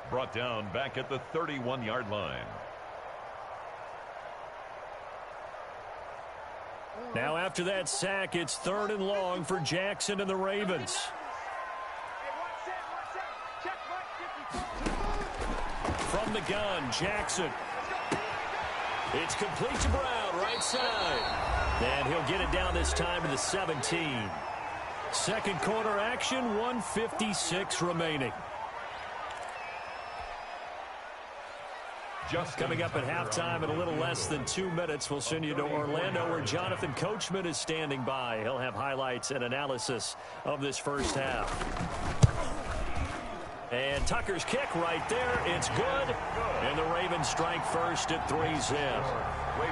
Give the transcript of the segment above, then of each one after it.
Brought down back at the 31-yard line. Now after that sack, it's 3rd and long for Jackson and the Ravens. From the gun, Jackson. It's complete to Brown, right side. And he'll get it down this time to the 17. Second quarter action, 1:56 remaining. Coming up at halftime in a little less than 2 minutes, we'll send you to Orlando where Jonathan Coachman is standing by. He'll have highlights and analysis of this first half. And Tucker's kick right there. It's good. And the Ravens strike first at 3-zip.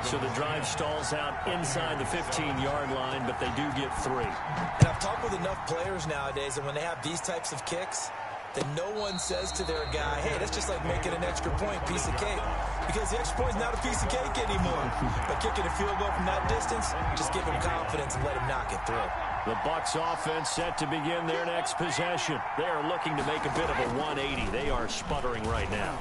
So the drive stalls out inside the 15-yard line, but they do get 3. And I've talked with enough players nowadays, and when they have these types of kicks, then no one says to their guy, hey, that's just like making an extra point, piece of cake. Because the extra point is not a piece of cake anymore. But kicking a field goal from that distance, just give him confidence and let him knock it through. The Bucs offense set to begin their next possession. They are looking to make a bit of a 180. They are sputtering right now.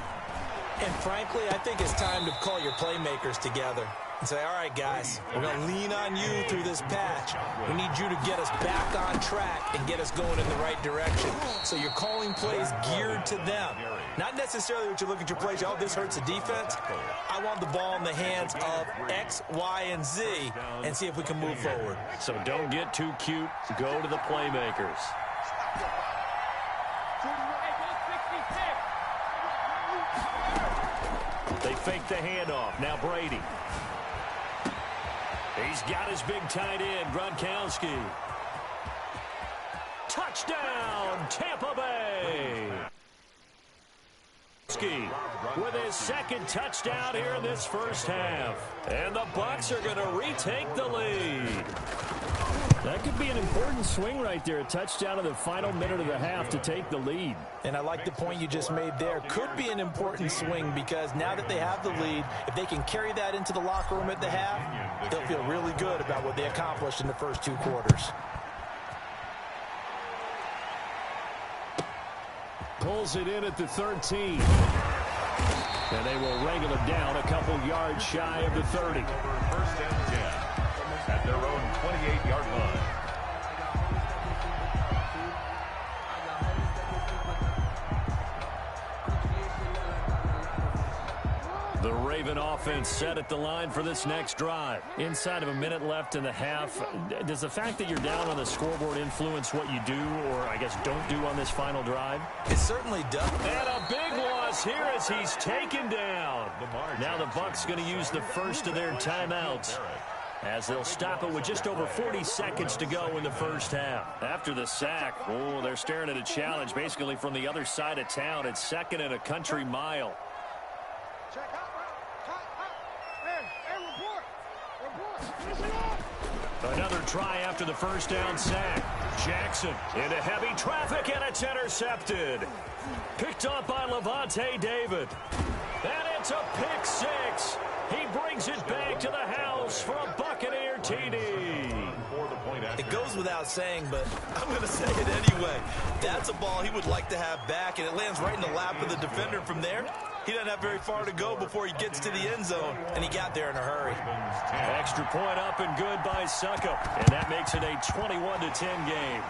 And frankly, I think it's time to call your playmakers together and say, all right, guys, we're going to lean on you through this patch. We need you to get us back on track and get us going in the right direction. So you're calling plays geared to them. Not necessarily what you look at your plays, oh, this hurts the defense. I want the ball in the hands of X, Y, and Z and see if we can move forward. So don't get too cute. Go to the playmakers. They fake the handoff. Now Brady. He's got his big tight end, Gronkowski. Touchdown, Tampa Bay. With his second touchdown here in this first half. And the Bucs are going to retake the lead. That could be an important swing right there. A touchdown in the final minute of the half to take the lead. And I like the point you just made there. Could be an important swing because now that they have the lead, if they can carry that into the locker room at the half, they'll feel really good about what they accomplished in the first 2 quarters. Pulls it in at the 13. And they will wrangle him down a couple yards shy of the 30. First and 10 at their own 28-yard line. The Raven offense set at the line for this next drive. Inside of a minute left in the half. Does the fact that you're down on the scoreboard influence what you do, or I guess don't do on this final drive? It certainly does. And a big loss here as he's taken down. Now the Bucs going to use the first of their timeouts, as they'll stop it with just over 40 seconds to go in the first half. After the sack, oh, they're staring at a challenge basically from the other side of town. It's 2nd and a country mile. Another try after the first down sack. Jackson into heavy traffic, and it's intercepted. Picked up by Levante David. And it's a pick 6. He brings it back to the house for a Buccaneer TD. It goes without saying, but I'm going to say it anyway. That's a ball he would like to have back, and it lands right in the lap of the defender from there. He doesn't have very far to go before he gets to the end zone, and he got there in a hurry. Extra point up and good by Succup, and that makes it a 21-10 game.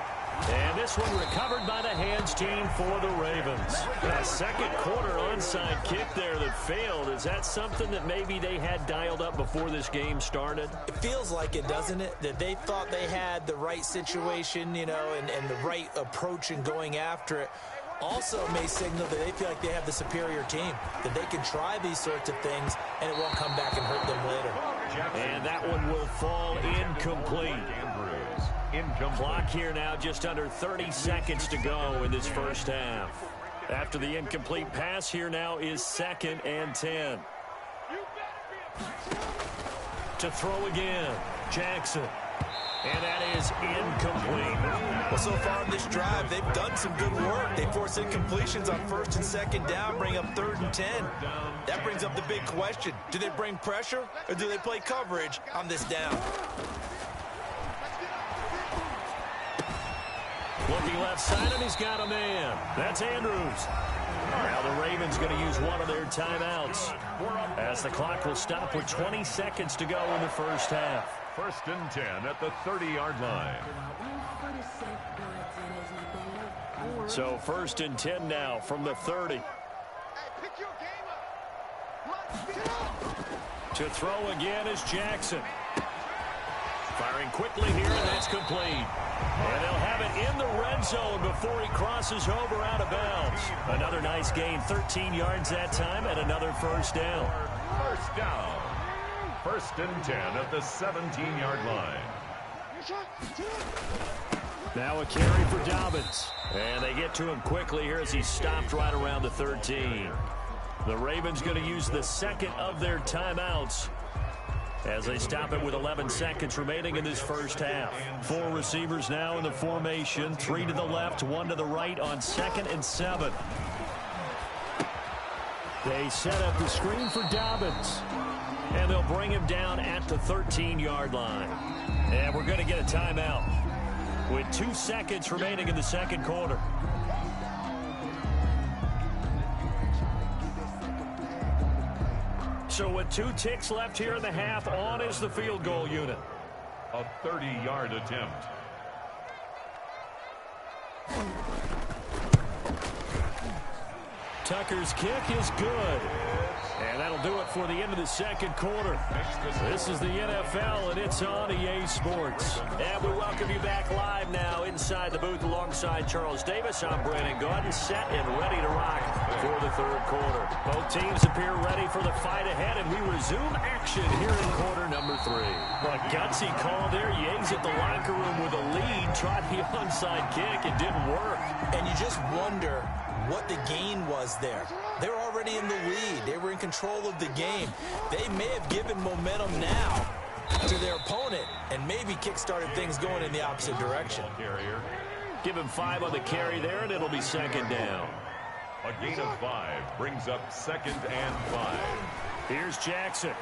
And this one recovered by the hands team for the Ravens. A second quarter onside kick there that failed. Is that something that maybe they had dialed up before this game started? It feels like it, doesn't it? That they thought they had the right situation, you know, and the right approach in going after it. Also may signal that they feel like they have the superior team, that they can try these sorts of things and it won't come back and hurt them later. And that one will fall incomplete. Clock here now, just under 30 seconds to go in this first half. After the incomplete pass, here now is 2nd and 10. To throw again, Jackson. And that is incomplete. Well, so far in this drive, they've done some good work. They force incompletions on 1st and 2nd down, bring up 3rd and 10. That brings up the big question. Do they bring pressure or do they play coverage on this down? Looking left side, and he's got a man. That's Andrews. Now the Ravens Ravens going to use one of their timeouts, as the clock will stop with 20 seconds to go in the first half. 1st and 10 at the 30-yard line. So 1st and 10 now from the 30. To throw again is Jackson. Firing quickly here, and that's complete. And they'll have it in the red zone before he crosses over out of bounds. Another nice gain, 13 yards that time, and another first down. First down. 1st and 10 at the 17-yard line. Now a carry for Dobbins. And they get to him quickly here as he's stopped right around the 13. The Ravens going to use the second of their timeouts as they stop it with 11 seconds remaining in this first half. 4 receivers now in the formation. 3 to the left, 1 to the right on 2nd and 7. They set up the screen for Dobbins. And they'll bring him down at the 13-yard line. And we're going to get a timeout with 2 seconds remaining in the second quarter. So with 2 ticks left here in the half, on is the field goal unit. A 30-yard attempt. Tucker's kick is good. And that'll do it for the end of the second quarter. This is the NFL, and it's on EA Sports. And we welcome you back live now inside the booth alongside Charles Davis. I'm Brandon Gaudin, set and ready to rock for the third quarter. Both teams appear ready for the fight ahead, and we resume action here in quarter number 3. A gutsy call there. Yates at the locker room with a lead. Tried the onside kick. It didn't work. And you just wonder what the gain was there. They're already in the lead. They were in control of the game. They may have given momentum now to their opponent and maybe kick-started things going in the opposite direction. Give him 5 on the carry there, and it'll be second down. A gain of 5 brings up 2nd and 5. Here's Jackson.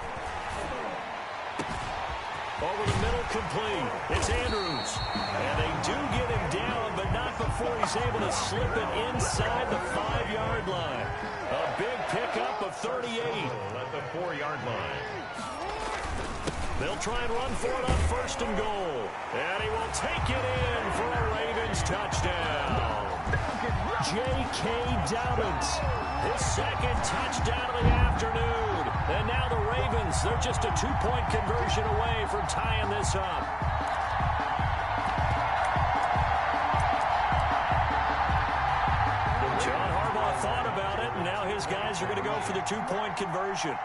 Over the middle, complete. It's Andrews. And they do get him down, but not before he's able to slip it inside the 5-yard line. A big pickup of 38. At the 4-yard line. They'll try and run for it on 1st and goal. And he will take it in for a Ravens touchdown. J.K. Dobbins, his 2nd touchdown of the afternoon. And now the Ravens, they're just a 2-point conversion away from tying this up. John Harbaugh thought about it, and now his guys are going to go for the 2-point conversion.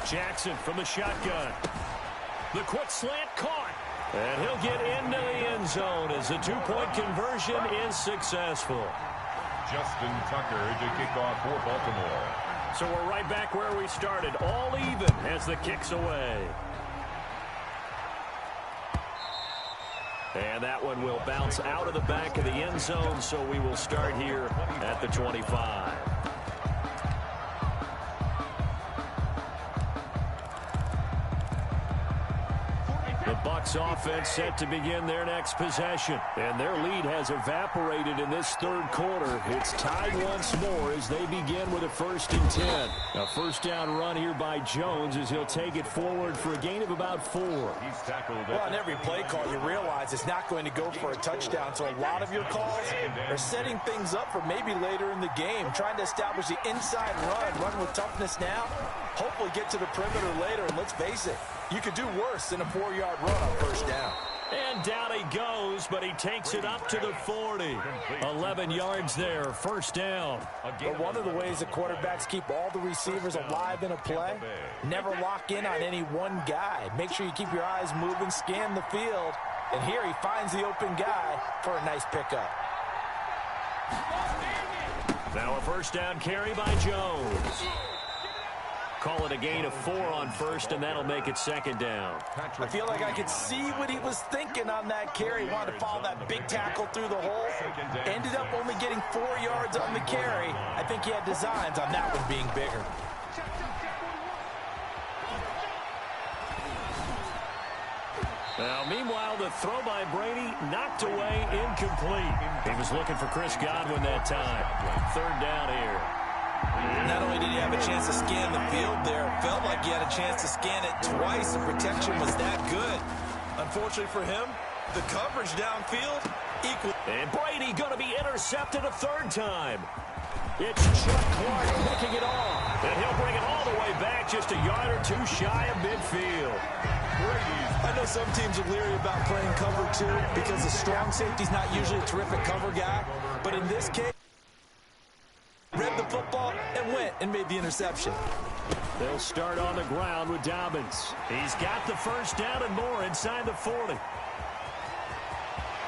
Jackson from the shotgun. The quick slant caught. And he'll get into the end zone as the 2-point conversion is successful. Justin Tucker to kick off for Baltimore. So we're right back where we started, all even as the kick's away. And that one will bounce out of the back of the end zone, so we will start here at the 25. The Bucs offense set to begin their next possession. And their lead has evaporated in this third quarter. It's tied once more as they begin with a 1st and 10. A first down run here by Jones as he'll take it forward for a gain of about 4. He's tackled. Well, on every play call, you realize it's not going to go for a touchdown. So a lot of your calls are setting things up for maybe later in the game, trying to establish the inside run with toughness now. Hopefully get to the perimeter later, and let's face it, you could do worse than a 4-yard run on 1st down. And down he goes, but he takes it up to the 40. 11 yards there, 1st down. But one of the ways that quarterbacks keep all the receivers alive in a play, never lock in on any one guy. Make sure you keep your eyes moving, scan the field. And here he finds the open guy for a nice pickup. Now a first down carry by Jones. Call it a gain of 4 on 1st, and that'll make it 2nd down. I feel like I could see what he was thinking on that carry. He wanted to follow that big tackle through the hole. Ended up only getting 4 yards on the carry. I think he had designs on that one being bigger. Now, meanwhile, the throw by Brady knocked away, incomplete. He was looking for Chris Godwin that time. Third down here. Not only did he have a chance to scan the field there, it felt like he had a chance to scan it twice. The protection was that good. Unfortunately for him, the coverage downfield equal. And Brady going to be intercepted a third time. It's Chuck Clark picking it off. And he'll bring it all the way back just a yard or two shy of midfield. I know some teams are leery about playing cover two because the strong safety's not usually a terrific cover guy. But in this case, read the football and went and made the interception. They'll start on the ground with Dobbins. He's got the first down and more inside the 40.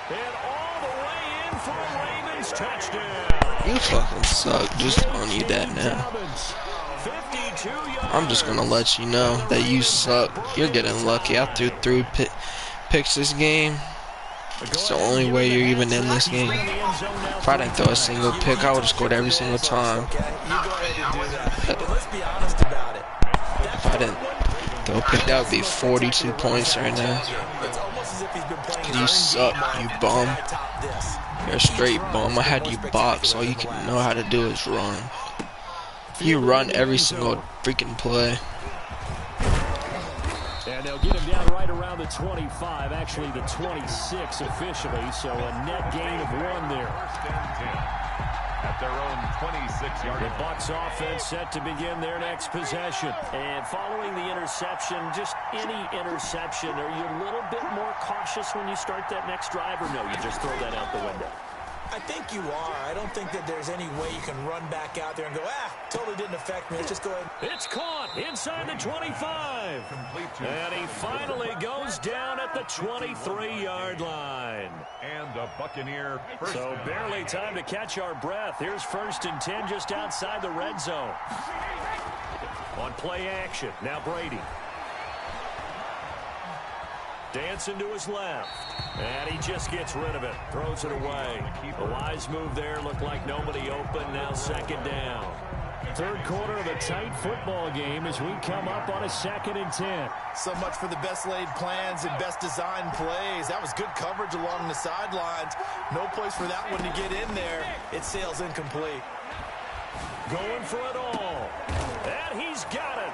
And all the way in for a Ravens touchdown. You fucking suck. Just telling you that now. I'm just gonna let you know that you suck. You're getting lucky. I threw 3 picks this game. It's the only way you're even in this game. If I didn't throw a single pick, I would have scored every single time. If I didn't throw a pick, that would be 42 points right now. You suck, you bum. You're a straight bum. I had you box. All you can know how to do is run. You run every single freaking play. And they'll get him down right around the 25, actually the 26 officially, so a net gain of 1 there. At their own 26-yard line. The Bucs offense set to begin their next possession. And following the interception, just any interception, are you a little bit more cautious when you start that next drive, or no, you just throw that out the window? I think you are. I don't think that there's any way you can run back out there and go, totally didn't affect me. Let's just go ahead. It's caught inside the 25. And he finally goes down at the 23-yard line. And the Buccaneer first So down. barely time to catch our breath. Here's 1st and 10 just outside the red zone. On play action, now Brady. Dancing to his left. And he just gets rid of it. Throws it away. A wise move there. Looked like nobody open. Now 2nd down. Third quarter of a tight football game as we come up on a 2nd and 10. So much for the best laid plans and best designed plays. That was good coverage along the sidelines. No place for that one to get in there. It sails incomplete. Going for it all. And he's got it.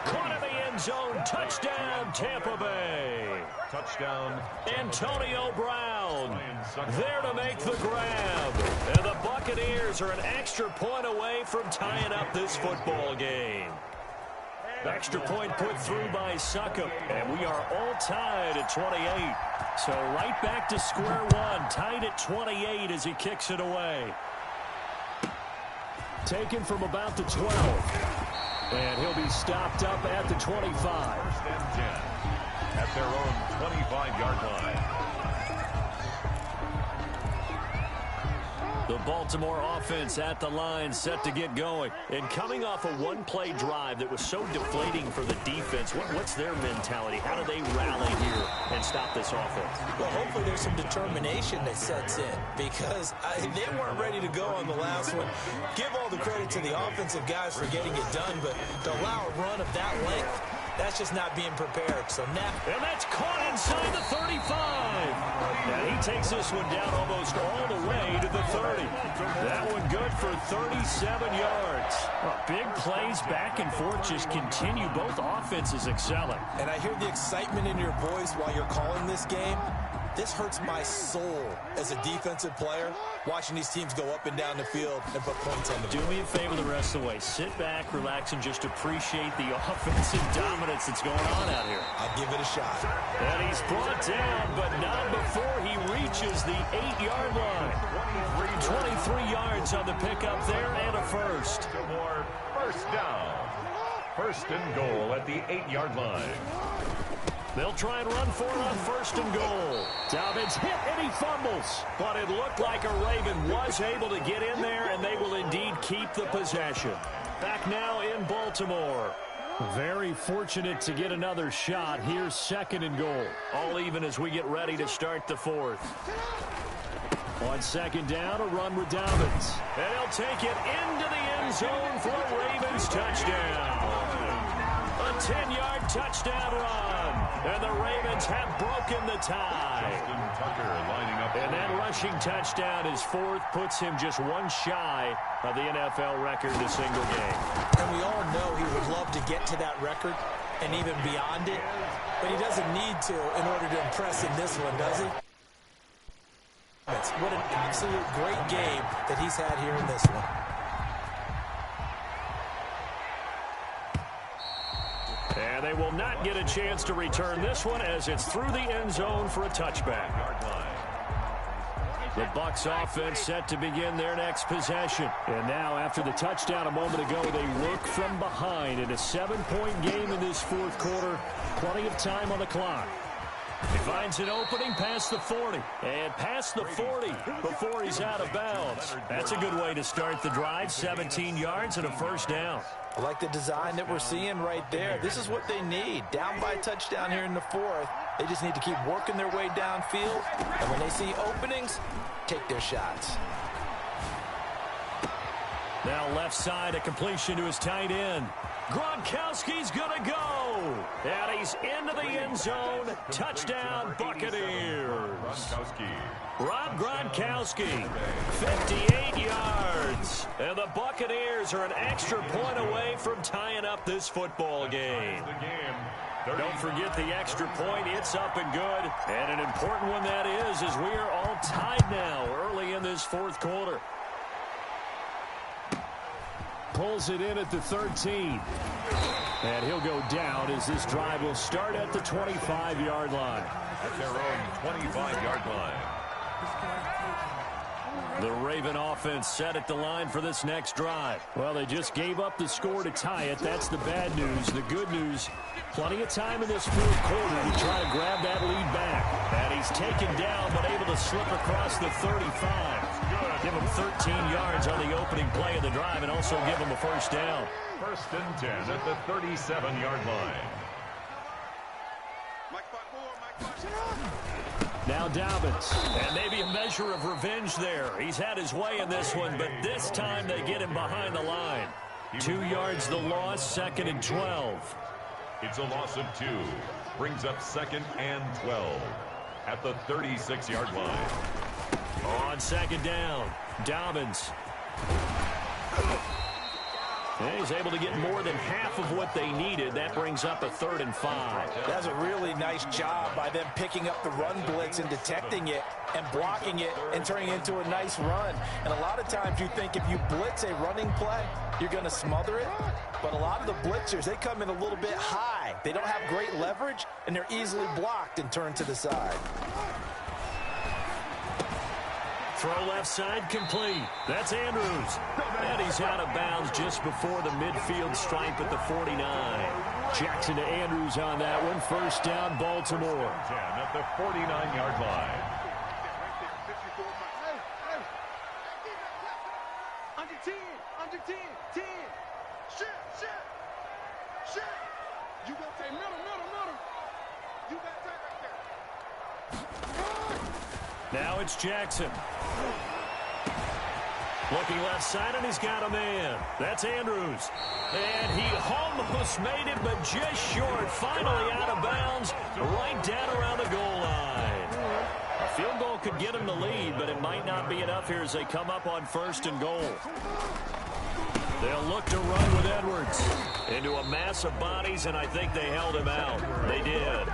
Caught in the end zone. Touchdown, Tampa Bay. Touchdown. Antonio Brown there to make the grab. And the Buccaneers are an extra point away from tying up this football game. Extra point put through by Succop. And we are all tied at 28. So right back to square one. Tied at 28 as he kicks it away. Taken from about the 12. And he'll be stopped up at the 25. 1st and 10 at their own 25-yard line. The Baltimore offense at the line, set to get going. And coming off a one-play drive that was so deflating for the defense, what's their mentality? How do they rally here and stop this offense? Well, hopefully there's some determination that sets in because they weren't ready to go on the last one. Give all the credit to the offensive guys for getting it done, but to allow a run of that length, that's just not being prepared. So now, and that's caught inside the 35. And he takes this one down almost all the way to the 30. That one good for 37 yards. Well, big plays back and forth just continue. Both offenses excelling. And I hear the excitement in your voice while you're calling this game. This hurts my soul as a defensive player, watching these teams go up and down the field and put points on the board. Do me a favor the rest of the way. Sit back, relax, and just appreciate the offensive dominance that's going on out here. I'll give it a shot. And he's brought down, but not before he reaches the 8-yard line. 23 yards on the pickup there and a first. More first down. 1st and goal at the 8-yard line. They'll try and run for it on 1st and goal. Dobbins hit and he fumbles. But it looked like a Raven was able to get in there, and they will indeed keep the possession. Back now in Baltimore. Very fortunate to get another shot. Here's 2nd and goal. All even as we get ready to start the 4th. On 2nd down, a run with Dobbins. And he'll take it into the end zone for a Ravens touchdown. 10-yard touchdown run. And the Ravens have broken the tie. And that rushing touchdown, his fourth, puts him just one shy of the NFL record in a single game. And we all know he would love to get to that record and even beyond it, but he doesn't need to in order to impress in this one, does he? What an absolute great game that he's had here in this one. And they will not get a chance to return this one as it's through the end zone for a touchback. The Bucs offense set to begin their next possession. And now, after the touchdown a moment ago, they work from behind in a 7-point game in this fourth quarter. Plenty of time on the clock. He finds an opening past the 40. And past the 40 before he's out of bounds. That's a good way to start the drive. 17 yards and a first down. I like the design that we're seeing right there. This is what they need. Down by a touchdown here in the fourth. They just need to keep working their way downfield. And when they see openings, take their shots. Now left side, a completion to his tight end. Gronkowski's going to go. And he's into the end zone. Touchdown, Buccaneers. Rob Gronkowski, 58 yards. And the Buccaneers are an extra point away from tying up this football game. Don't forget the extra point. It's up and good. And an important one that is, as we are all tied now early in this fourth quarter. Pulls it in at the 13. And he'll go down as this drive will start at the 25-yard line. At their own 25-yard line. The Raven offense set at the line for this next drive. Well, they just gave up the score to tie it. That's the bad news. The good news, plenty of time in this fourth quarter to try to grab that lead back. And he's taken down but able to slip across the 35. Give him 13 yards on the opening play of the drive and also give him a first down. 1st and 10 at the 37-yard line. Now Dobbins, and maybe a measure of revenge there. He's had his way in this one, but this time they get him behind the line. 2 yards the loss, 2nd and 12. It's a loss of 2. Brings up 2nd and 12 at the 36-yard line. On 2nd down, Dobbins. And he's able to get more than half of what they needed. That brings up a 3rd and 5. That's a really nice job by them picking up the run blitz and detecting it and blocking it and turning it into a nice run. And a lot of times you think if you blitz a running play, you're going to smother it. But a lot of the blitzers, they come in a little bit high. They don't have great leverage, and they're easily blocked and turned to the side. Throw left side complete. That's Andrews. And he's out of bounds just before the midfield stripe at the 49. Jackson to Andrews on that one. First down, Baltimore. 10 at the 49-yard line. Under 10, under 10, 10. Shit. You got to take middle. You got to take right there. Now it's Jackson. Looking left side, and he's got a man. That's Andrews. And he almost made it, but just short. Finally out of bounds, right down around the goal line. A field goal could get him the lead, but it might not be enough here as they come up on 1st and goal. They'll look to run with Edwards into a mass of bodies, and I think they held him out. They did.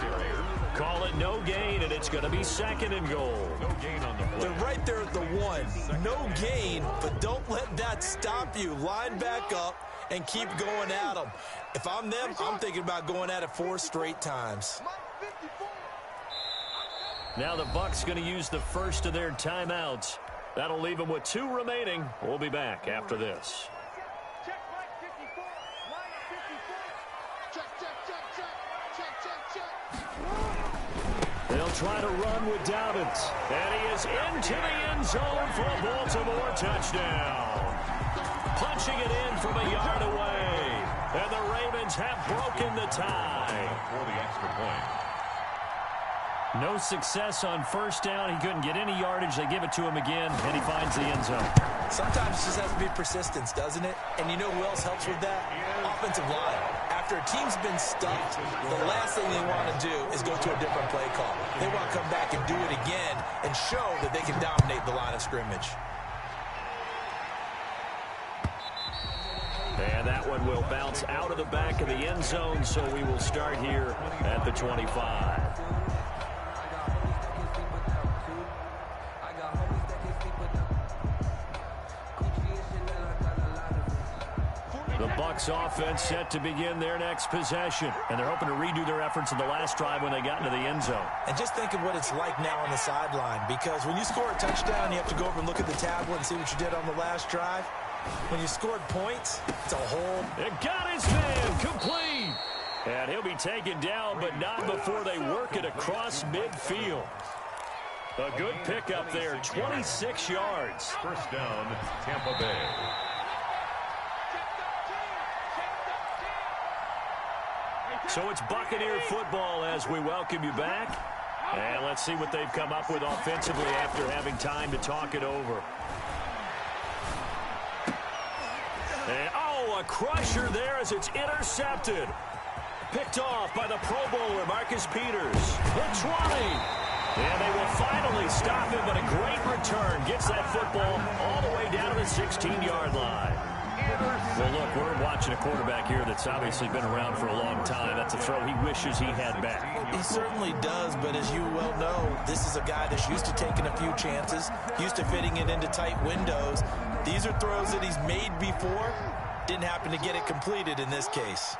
Call it no gain, and it's going to be 2nd and goal. No gain on the play. They're right there at the 1. No gain, but don't let that stop you. Line back up and keep going at them. If I'm them, I'm thinking about going at it 4 straight times. Now the Bucs going to use the first of their timeouts. That'll leave them with 2 remaining. We'll be back after this. They'll try to run with Dobbins. And he is into the end zone for a Baltimore touchdown. Punching it in from a yard away. And the Ravens have broken the tie. For the extra point. No success on first down. He couldn't get any yardage. They give it to him again, and he finds the end zone. Sometimes it just has to be persistence, doesn't it? And you know who else helps with that? Offensive line. After after a team's been stuffed, the last thing they want to do is go to a different play call. They want to come back and do it again and show that they can dominate the line of scrimmage. And that one will bounce out of the back of the end zone, so we will start here at the 25. The Bucs offense set to begin their next possession, and they're hoping to redo their efforts in the last drive when they got into the end zone. And just think of what it's like now on the sideline, because when you score a touchdown, you have to go over and look at the tablet and see what you did on the last drive. When you scored points, it's a whole... It got his man complete. And he'll be taken down, but not before they work it across midfield. A good pickup there, 26 yards. First down, Tampa Bay. So it's Buccaneer football as we welcome you back. And let's see what they've come up with offensively after having time to talk it over. And, oh, a crusher there as it's intercepted. Picked off by the Pro Bowler, Marcus Peters. The 20. And they will finally stop him, but a great return. Gets that football all the way down to the 16-yard line. Well, look, we're watching a quarterback here that's obviously been around for a long time. That's a throw he wishes he had back. He certainly does, but as you well know, this is a guy that's used to taking a few chances, used to fitting it into tight windows. These are throws that he's made before. Didn't happen to get it completed in this case.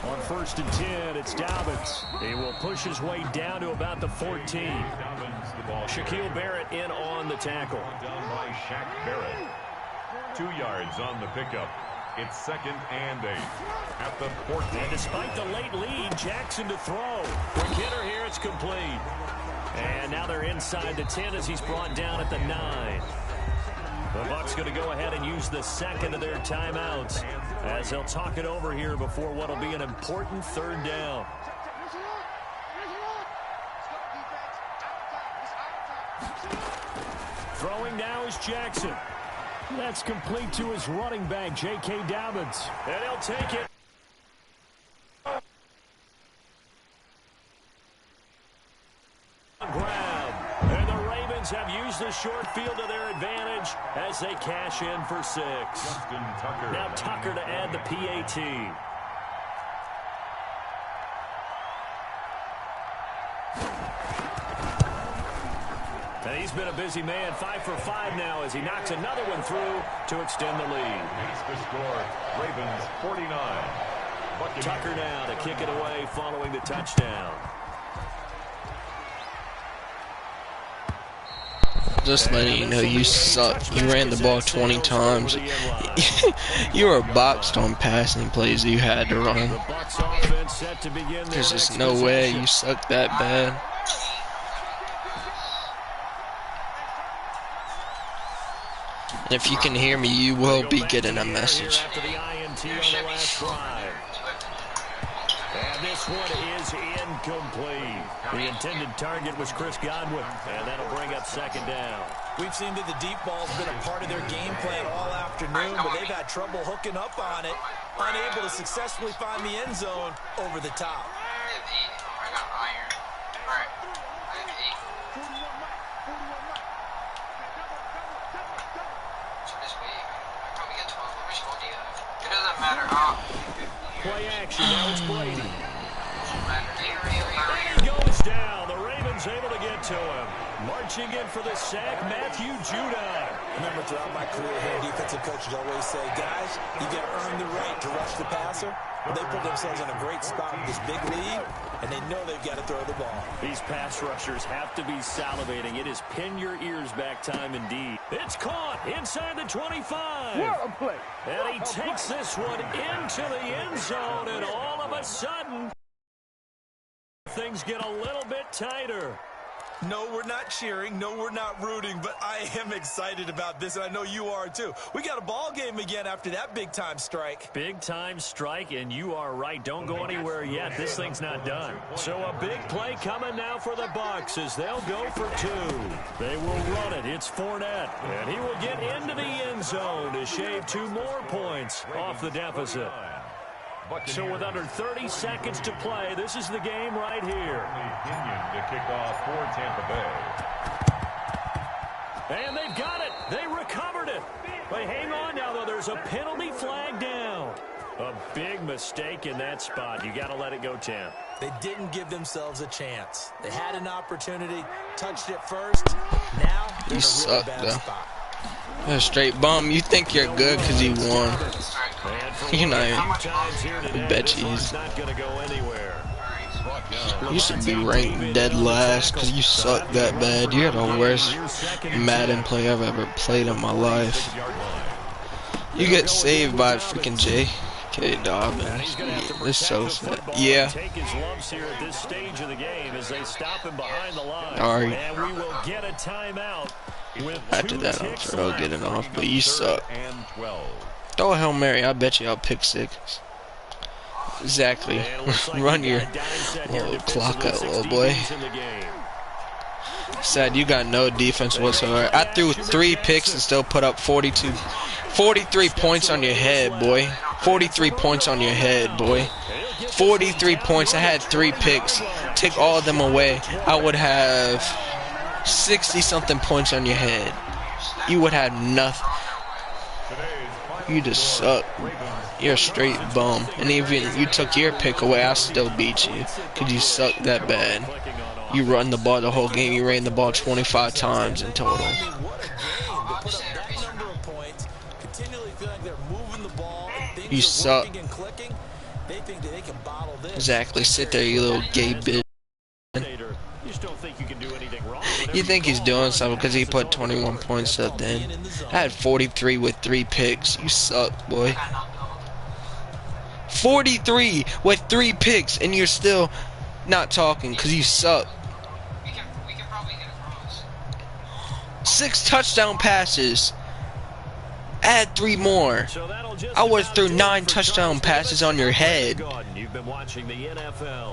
On 1st and 10, it's Dobbins. He will push his way down to about the 14. Shaquille Barrett in on the tackle. Down by Shaq Barrett. 2 yards on the pickup. It's 2nd and 8 at the 14. And despite the late lead, Jackson to throw. Quick hitter here, it's complete. And now they're inside the 10 as he's brought down at the 9. The Bucs going to go ahead and use the second of their timeouts as they'll talk it over here before what will be an important 3rd down. Throwing now is Jackson. That's complete to his running back, J.K. Dobbins. And he'll take it. And the Ravens have used the short field to their advantage as they cash in for 6. Tucker. Now Tucker to add the PAT. And he's been a busy man, 5 for 5 now as he knocks another one through to extend the lead. Makes the score, Ravens 49. Buccaneers. Tucker now to kick it away following the touchdown. Just letting you know you suck. You ran the ball 20 times. You were boxed on passing plays you had to run. There's just no way you suck that bad. And if you can hear me, you will be getting a message. And this one is incomplete. The intended target was Chris Godwin, and that'll bring up 2nd down. We've seen that the deep ball's been a part of their game plan all afternoon, but they've had trouble hooking up on it, unable to successfully find the end zone over the top. Play action, now it's Brady. Brady goes down. The Ravens able to get to him. Marching in for the sack, Matthew Judon. Remember, throughout my career here, defensive coaches always say, guys, you got to earn the right to rush the passer. Well, they put themselves in a great spot with this big lead, and they know they've got to throw the ball. These pass rushers have to be salivating. It is pin your ears back time indeed. It's caught inside the 25. What a play. And he takes this one into the end zone, and all of a sudden, things get a little bit tighter. No, we're not cheering. No, we're not rooting, but I am excited about this, and I know you are too. We got a ball game again after that big-time strike. Big-time strike, and you are right. Don't go anywhere yet. This thing's not done. So a big play coming now for the Bucs as they'll go for 2. They will run it. It's Fournette, and he will get into the end zone to shave 2 more points off the deficit. So with under 30 seconds to play, this is the game right here. Kenyon to kick off for Tampa Bay. And they've got it. They recovered it. But hang on now, though. There's a penalty flag down. A big mistake in that spot. You got to let it go, Tam. They didn't give themselves a chance. They had an opportunity, touched it first. Now they're in a really bad spot. A straight bum. You think you're good because you won. You're not even. I bet you you should be ranked dead last because you suck that bad. You're the worst Madden player I've ever played in my life. You get saved by freaking J.K. Dobbins. This is so sad. Yeah. Sorry. After that, I'm sure I'll get it off, but you suck. Throw a Hail Mary, I bet you I'll pick 6. Exactly. Run your little clock out, little boy. Sad, you got no defense whatsoever. I threw 3 picks and still put up 43 points on your head, boy. 43 points on your head, boy. 43 points. I had 3 picks. Take all of them away, I would have 60-something points on your head. You would have nothing. You just suck. You're a straight bum. And even you took your pick away, I still beat you. Because you suck that bad. You run the ball the whole game. You ran the ball 25 times in total. You suck. Exactly. Sit there, you little gay bitch. You think he's doing something because he put 21 points up then. I had 43 with 3 picks. You suck, boy. 43 with 3 picks and you're still not talking because you suck. 6 touchdown passes. Add 3 more. I would have threw 9 touchdown passes on your head.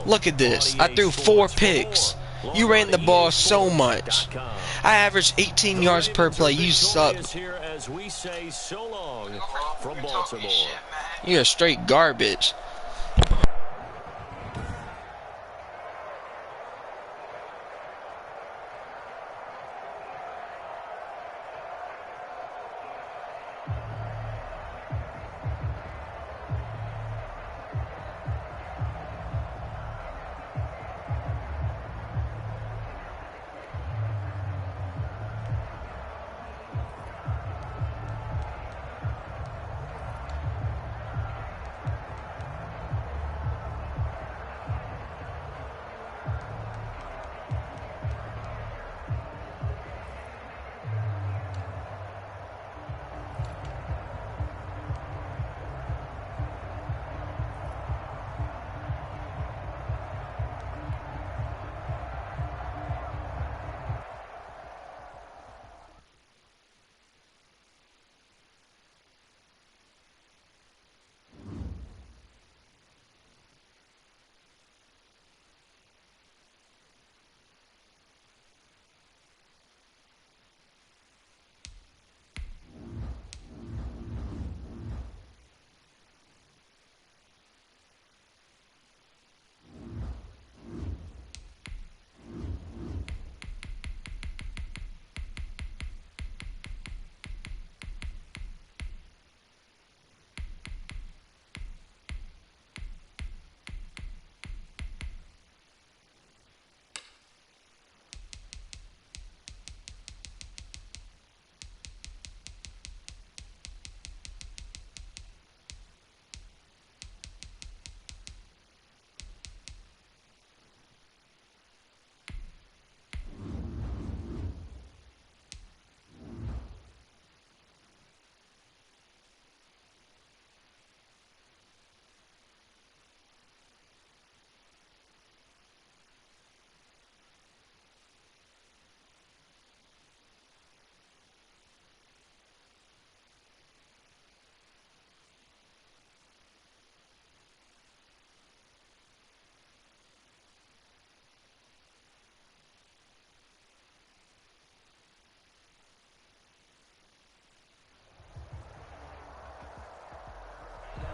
Look at this. I threw 4 picks. You ran the ball so much. I averaged 18 yards per play. You suck. You're straight garbage.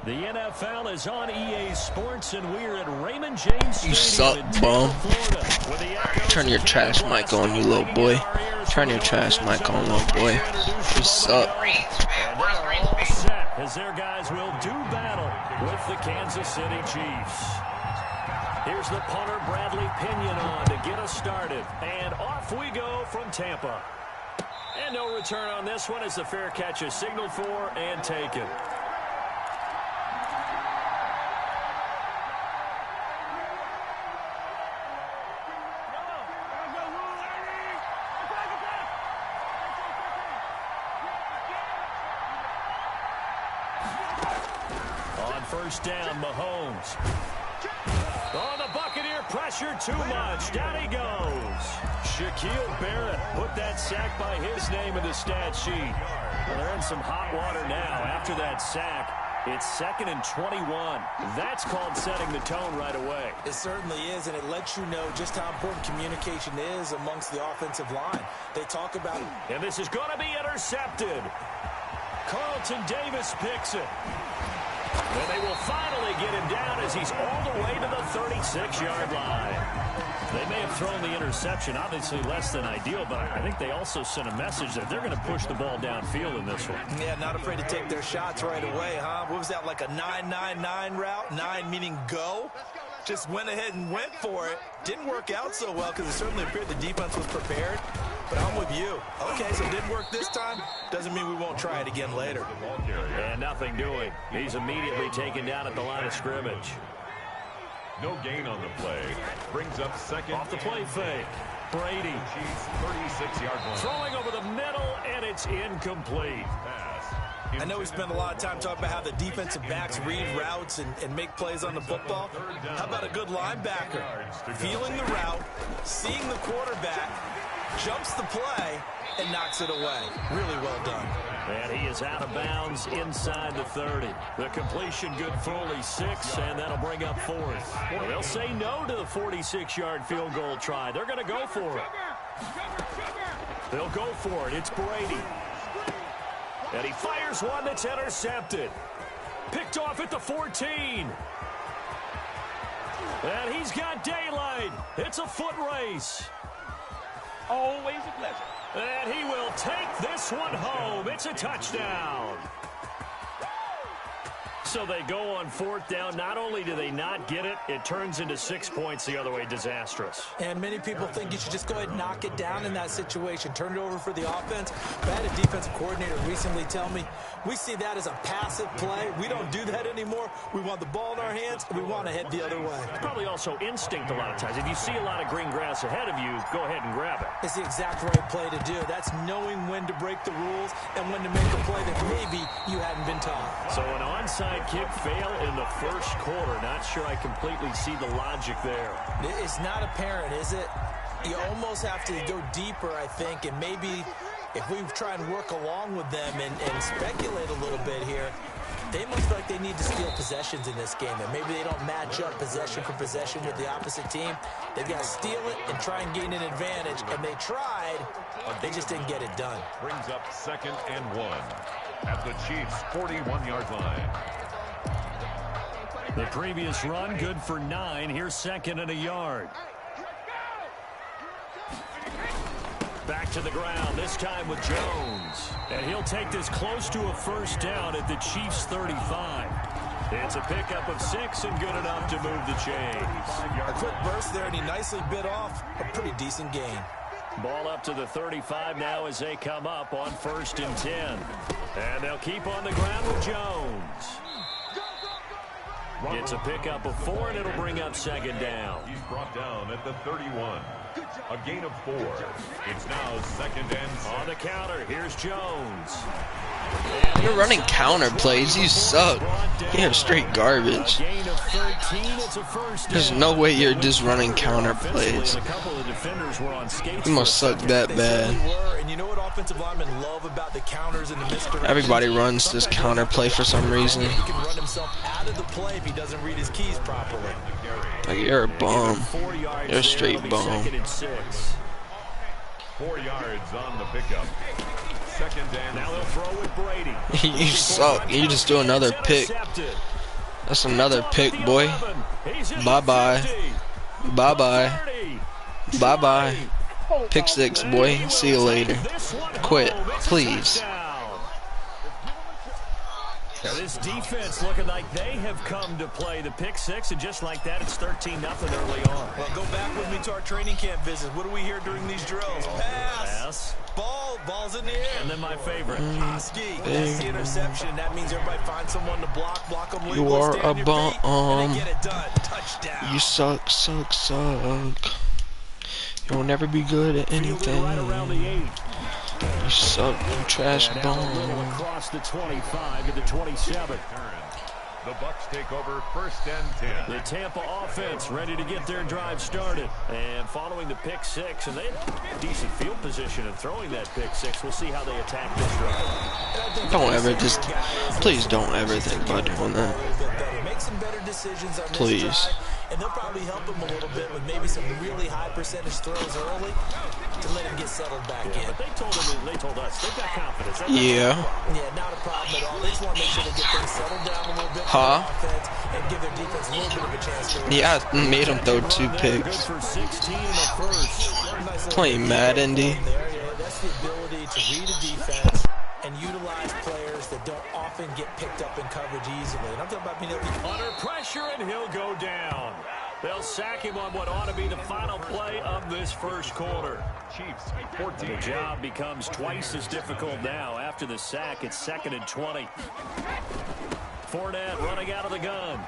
The NFL is on EA Sports, and we're at Raymond James You Stadium suck, bum. Florida, with the Echoes Turn your trash mic on, you little boy. Turn your trash mic on, little boy. You suck. And they're all set as their guys will do battle with the Kansas City Chiefs. Here's the punter, Bradley Pinion, on to get us started. And off we go from Tampa. And no return on this one as the fair catch is signaled for and taken. On first down, Mahomes. Oh, the Buccaneer pressure too much. Down he goes. Shaquille Barrett put that sack by his name in the stat sheet. Well, they're in some hot water now. After that sack, it's 2nd and 21. That's called setting the tone right away. It certainly is, and it lets you know just how important communication is amongst the offensive line. They talk about it. And this is going to be intercepted. Carlton Davis picks it. And they will finally get him down as he's all the way to the 36-yard line. They may have thrown the interception, obviously less than ideal, but I think they also sent a message that they're going to push the ball downfield in this one. Yeah, not afraid to take their shots right away, huh? What was that, like a 9-9-9 route? 9 meaning go? Just went ahead and went for it. Didn't work out so well because it certainly appeared the defense was prepared. But I'm with you. Okay, so it didn't work this time. Doesn't mean we won't try it again later. And nothing doing. He's immediately taken down at the line of scrimmage. No gain on the play. Brings up second. Off the play fake. Brady. Chiefs 36-yard line. Throwing over the middle, and it's incomplete. I know we spend a lot of time talking about how the defensive backs read routes and make plays on the football. How about a good linebacker? Feeling the route, seeing the quarterback, jumps the play, and knocks it away. Really well done. And he is out of bounds inside the 30. The completion good for only 6, and that'll bring up 4th. Well, they'll say no to the 46-yard field goal try. They're going to go for it. They'll go for it. It's Brady. And he fires one that's intercepted. Picked off at the 14. And he's got daylight. It's a foot race. Always a pleasure. And he will take this one home. It's a touchdown. So they go on 4th down. Not only do they not get it, it turns into 6 points the other way. Disastrous. And many people think you should just go ahead and knock it down in that situation. Turn it over for the offense. But I had a defensive coordinator recently tell me, we see that as a passive play. We don't do that anymore. We want the ball in our hands, and we want to head the other way. It's probably also instinct a lot of times. If you see a lot of green grass ahead of you, go ahead and grab it. It's the exact right play to do. That's knowing when to break the rules and when to make a play that maybe you hadn't been taught. So an onside kick fail in the first quarter. Not sure I completely see the logic there. It's not apparent, is it? You almost have to go deeper, I think, and maybe if we try and work along with them and speculate a little bit here, they must feel like they need to steal possessions in this game, and maybe they don't match up possession for possession with the opposite team. They've got to steal it and try and gain an advantage, and they tried. They just didn't get it done. Brings up 2nd and 1 at the Chiefs' 41-yard line. The previous run good for 9. Here's 2nd and a yard. Back to the ground, this time with Jones. And he'll take this close to a first down at the Chiefs' 35. It's a pickup of 6 and good enough to move the chains. A quick burst there, and he nicely bit off a pretty decent gain. Ball up to the 35 now as they come up on 1st and 10. And they'll keep on the ground with Jones. It's a pickup of 4, and it'll bring up 2nd down. He's brought down at the 31. A gain of 4. It's now 2nd and 6. On the counter, here's Jones. You're running counter plays. You suck. You're straight garbage. There's no way you're just running counter plays. You must suck that bad. And you know what offensive linemen love about the counters and the misdirection? Everybody runs this counter play for some reason. He can run himself out of the play if he doesn't read his keys properly. Like, you're a bum. You're a straight bum. 4 yards on the pickup. 2nd and now they'll throw with Brady. You suck. You just do another pick. That's another pick, boy. Bye-bye. Bye-bye. Bye-bye. Pick 6, boy. See you later. Quit, please. Now this defense looking like they have come to play the pick 6, and just like that, it's 13-0 early on. Well, go back with me to our training camp visit. What do we hear during these drills? Pass. Ball's in the air. And then my favorite. Ski. That's the interception. That means everybody finds someone to block them. You are a bum. And they get it done. Touchdown. You suck. You'll never be good at anything. Right around the 8. You suck, you trash bum. Across the 25 to the 27. The Bucks take over 1st and 10. The Tampa offense ready to get their drive started. And following the pick 6, and they have decent field position in throwing that pick 6. We'll see how they attack this drive. Don't ever please don't ever think about doing that. Make some better decisions on this Please. drive, and they'll probably help them a little bit with maybe some really high percentage throws early to let him get settled back in. But they told us they've got confidence. Yeah. Yeah, not a problem at all. They just want to make sure they get things settled down a little bit Huh? for the offense and give their defense a little bit of a chance to Yeah, I made him throw 2 picks. For 16 in the first. Playing Madden, D. That's the ability to read a defense and utilize players that don't often get picked up in coverage easily. And I'm talking about being able to... Under pressure, and he'll go down. They'll sack him on what ought to be the final play of this first quarter. Chiefs 14. The job becomes twice as difficult now. After the sack, it's 2nd and 20. Fournette running out of the gun.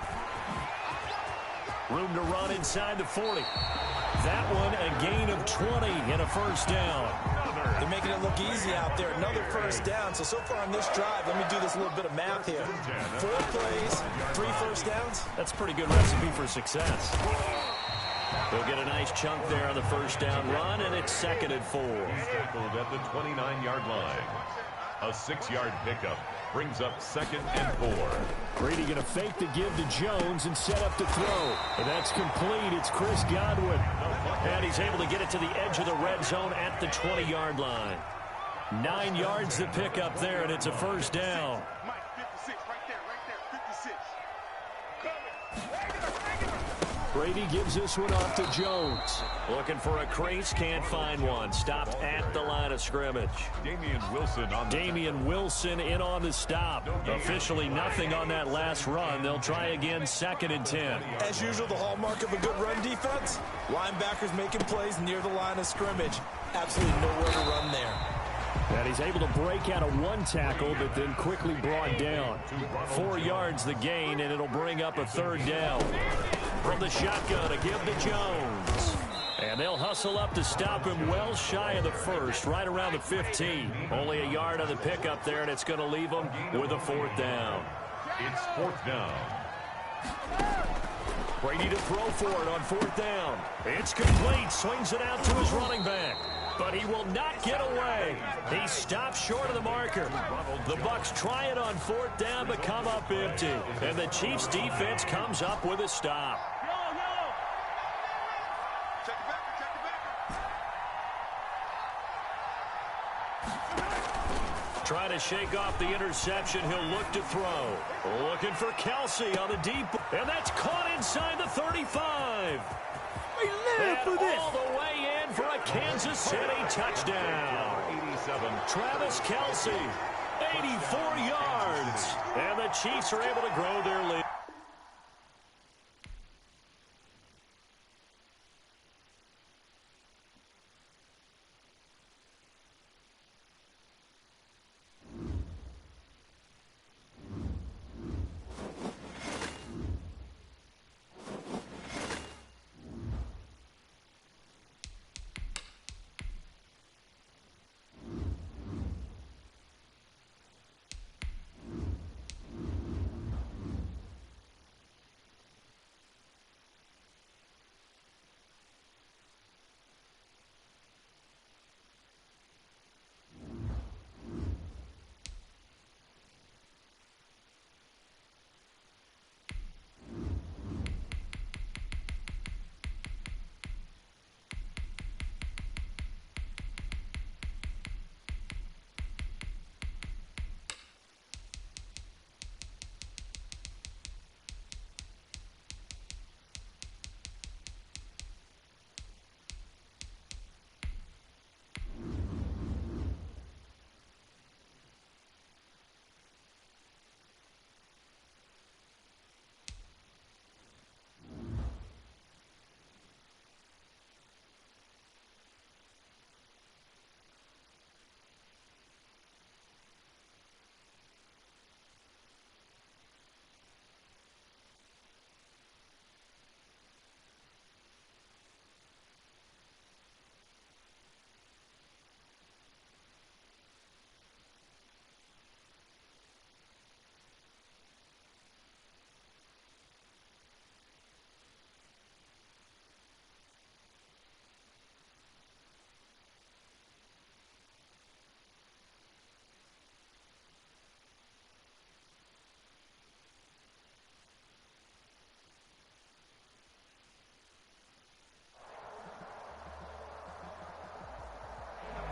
Room to run inside the 40. That one a gain of 20 and a first down. They're making it look easy out there. Another first down. So far on this drive, let me do this little bit of math here. 4 plays, 3 first downs. That's a pretty good recipe for success. They'll get a nice chunk there on the first down run, and it's 2nd and 4. Tackled at the 29-yard line. A 6-yard pickup brings up 2nd and 4. Brady going to fake the give to Jones and set up to throw. And that's complete. It's Chris Godwin. And he's able to get it to the edge of the red zone at the 20-yard line. 9 yards to pick up there, and it's a first down. Mike, 56, right there, 56. Brady gives this one off to Jones. Looking for a crease, can't find one. Stopped at the line of scrimmage. Damian Wilson in on the stop. Officially nothing on that last run. They'll try again, 2nd and 10. As usual, the hallmark of a good run defense, linebackers making plays near the line of scrimmage. Absolutely nowhere to run there. And he's able to break out of 1 tackle, but then quickly brought down. 4 yards the gain, and it'll bring up a 3rd down. From the shotgun, a give to Jones. And they'll hustle up to stop him well shy of the first, right around the 15. Only a yard on the pickup there, and it's going to leave him with a 4th down. It's 4th down. Brady to throw for it on 4th down. It's complete. Swings it out to his running back. But he will not get away. He stops short of the marker. The Bucks try it on 4th down, but come up empty. And the Chiefs defense comes up with a stop. Check it back. Trying to shake off the interception. He'll look to throw. Looking for Kelsey on the deep. And that's caught inside the 35. And all the way in for a Kansas City touchdown. 87. Travis Kelsey, 84 yards. And the Chiefs are able to grow their lead.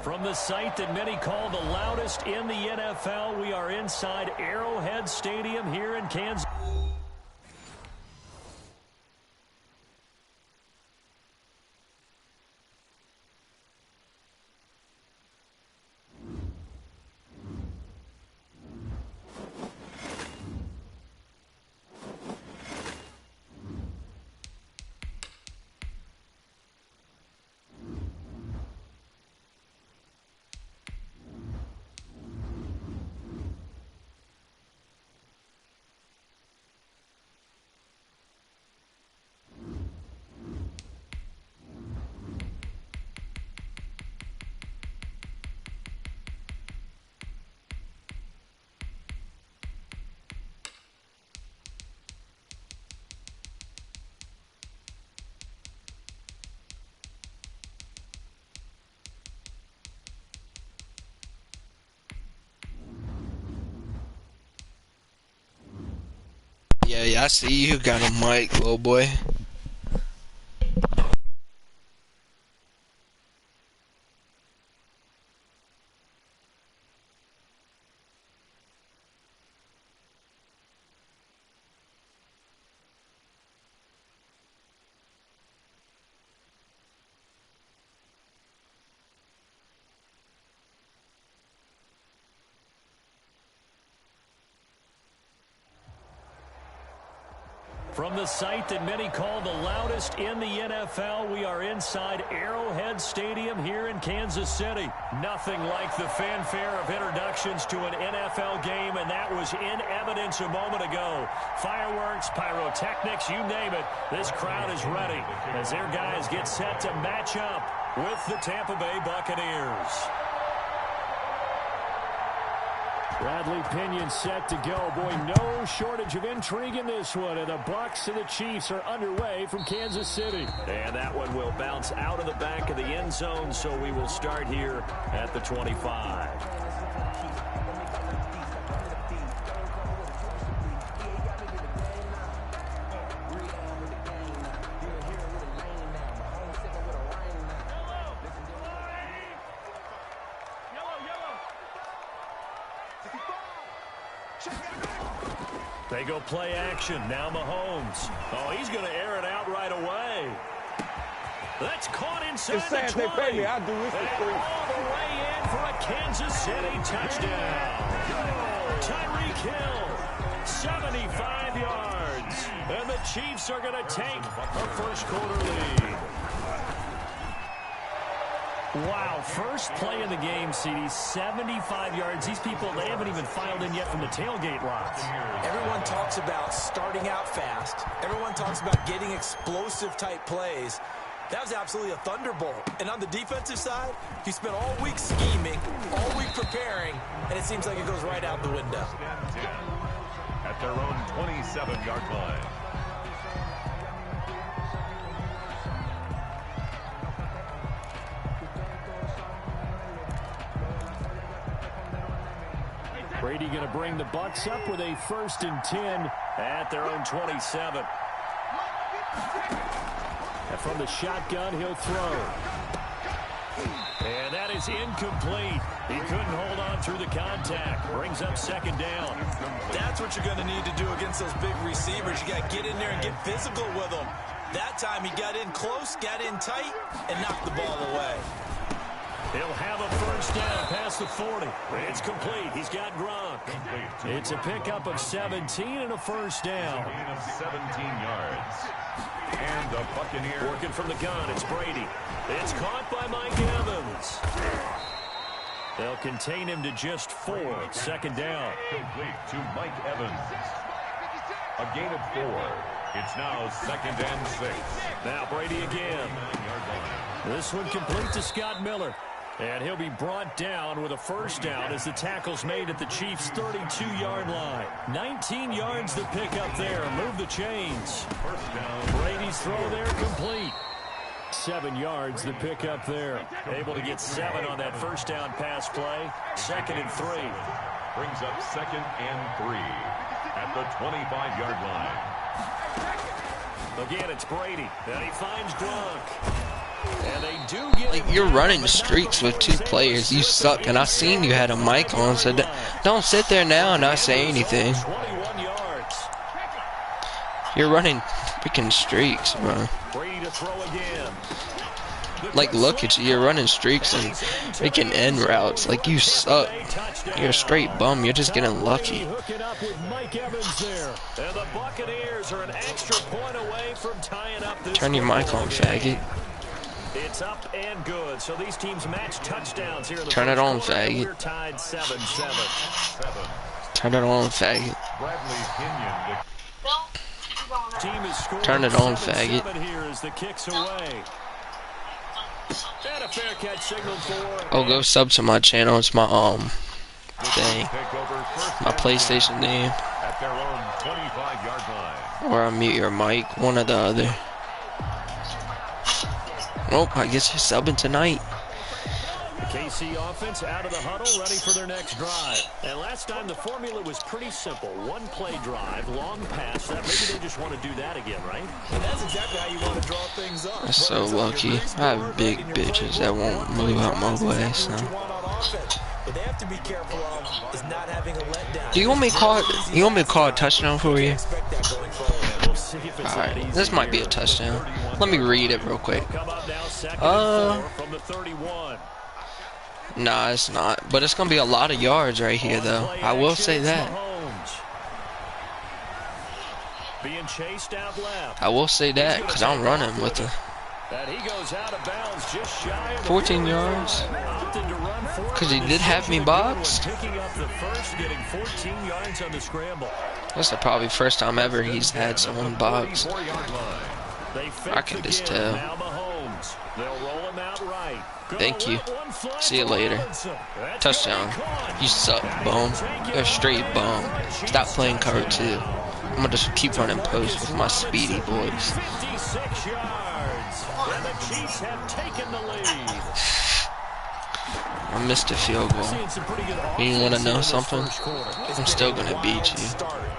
From the site that many call the loudest in the NFL, we are inside Arrowhead Stadium here in Kansas. Yeah, I see you got a mic, little boy. From the site that many call the loudest in the NFL, we are inside Arrowhead Stadium here in Kansas City. Nothing like the fanfare of introductions to an NFL game, and that was in evidence a moment ago. Fireworks, pyrotechnics, you name it. This crowd is ready as their guys get set to match up with the Tampa Bay Buccaneers. Bradley Pinion set to go. Boy, no shortage of intrigue in this one. And the Bucs and the Chiefs are underway from Kansas City. And that one will bounce out of the back of the end zone, so we will start here at the 25. They go play action. Now Mahomes. Oh, he's going to air it out right away. That's caught inside the 20. They pay me. I'll do this for free. All the way in for a Kansas City touchdown. Tyreek Hill, 75 yards. And the Chiefs are going to take a first quarter lead. Wow, first play of the game, CD, 75 yards. These people, they haven't even filed in yet from the tailgate lots. Everyone talks about starting out fast. Everyone talks about getting explosive-type plays. That was absolutely a thunderbolt. And on the defensive side, he spent all week scheming, all week preparing, and it seems like it goes right out the window. At their own 27-yard line. Brady going to bring the Bucs up with a 1st and 10 at their own 27. And from the shotgun, he'll throw. And that is incomplete. He couldn't hold on through the contact. Brings up 2nd down. That's what you're going to need to do against those big receivers. You got to get in there and get physical with them. That time he got in close, got in tight, and knocked the ball away. He'll have a 1st down past the 40. It's complete. He's got Gronk. It's a pickup of 17 and a 1st down. Gain of 17 yards. And the Buccaneers working from the gun. It's Brady. It's caught by Mike Evans. They'll contain him to just 4. 2nd down. Complete to Mike Evans. A gain of 4. It's now 2nd and 6. Now Brady again. This one complete to Scott Miller. And he'll be brought down with a 1st down as the tackle's made at the Chiefs' 32-yard line. 19 yards to pick up there. Move the chains. 1st down. Brady's throw there complete. 7 yards to pick up there. Able to get 7 on that 1st down pass play. 2nd and 3. Brings up 2nd and 3 at the 25-yard line. Again, it's Brady. And he finds Gronk. And they do get Like, you're running streaks with 2 players. You suck. And I seen you had a mic on, so don't sit there now and not say anything. 21 yards. You're running freaking streaks, bro. Brady to throw again. Like, look at you. You're running streaks and freaking end routes. Like, you suck. You're a straight bum. You're just getting lucky. Hooking up with Mike Evans there. And the Buccaneers are an extra point away from tying up this. Turn your mic on, faggot. It's up and good. So these teams match touchdowns here in the Turn it on, quarter. faggot. We're tied 7-7. Turn it on, faggot. Bradley Pinion. Team is scoring Turn it on, 7-7 faggot. here as the kicks away. And a fair catch signaled for. Oh, go sub to my channel. It's my thing, my PlayStation name, At their own 25-yard line. or I'll mute your mic, one or the other. Well, I guess you're subbing tonight. KC offense out of the huddle, ready for their next drive. And last time the formula was pretty simple. One play drive, long pass. That maybe they just want to do that again, right? And that's exactly how you want to draw things up. That's so lucky. I have big bitches that won't move out my way, so. But they have to be careful of is not having a letdown. Do you want me to call a touchdown for you? Expect that going forward. We'll see if it's Alright, this might be a touchdown. Let me read it real quick. Come up now, second and 4 from the 31. Nah, it's not. But it's gonna be a lot of yards right here, though. I will say that. Being chased out left. I will say that, because I'm running with the And he goes out of bounds just shy of the 14 yards. Because he did have me boxed. Picking up the first, getting 14 yards on the scramble. That's the probably first time ever he's had someone boxed. I can just tell. Now Mahomes. They'll roll him out right. Thank you. See you later. Touchdown. You suck, bum. You're a straight bum. Stop playing cover 2. I'm gonna just keep running post with my speedy boys. 56 yards. And the Chiefs have taken the lead. I missed a field goal. You want to know something? I'm still going to beat you.